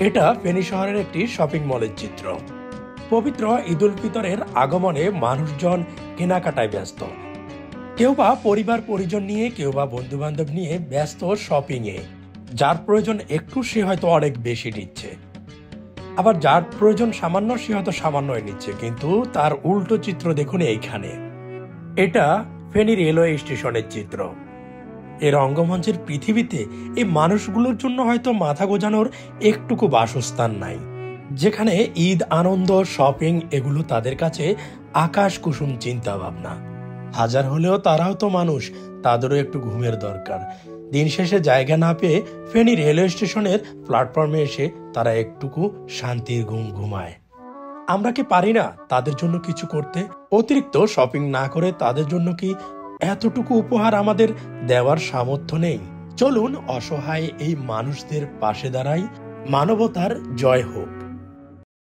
এটা ফেনী শহরের একটি শপিং মলের চিত্র। পবিত্র ঈদ উল ফিতরের আগমনে মানুষজন কেনাকাটায় ব্যস্ত। কেউ বা পরিবার পরিজন নিয়ে, কেউ বা বন্ধু বান্ধব নিয়ে ব্যস্ত শপিং এ। যার প্রয়োজন একটু সে হয়তো অনেক বেশি নিচ্ছে, আবার যার প্রয়োজন সামান্য সে হয়তো সামান্যই নিচ্ছে। কিন্তু তার উল্টো চিত্র দেখুন এইখানে। এটা ফেনী রেলওয়ে স্টেশনের চিত্র। এই রঙ্গমঞ্চের পৃথিবীতে এই মানুষগুলোর জন্য হয়তো মাথা গোজানোর একটুকু বাসস্থান নাই, যেখানে ঈদ, আনন্দ, শপিং এগুলো তাদের কাছে আকাশ কুসুম চিন্তা ভাবনা। হাজার হলেও তারাও তো মানুষ, তাদেরও একটু ঘুমের দরকার। দিন শেষে জায়গা না পেয়ে ফেনী রেলওয়ে স্টেশনের প্ল্যাটফর্মে এসে তারা একটুকু শান্তির ঘুম ঘুমায়। আমরা কি পারি না তাদের জন্য কিছু করতে? অতিরিক্ত শপিং না করে তাদের জন্য কি এতটুকু উপহার আমাদের দেওয়ার সামর্থ্য নেই? চলুন অসহায় এই মানুষদের পাশে দাঁড়াই। মানবতার জয় হোক।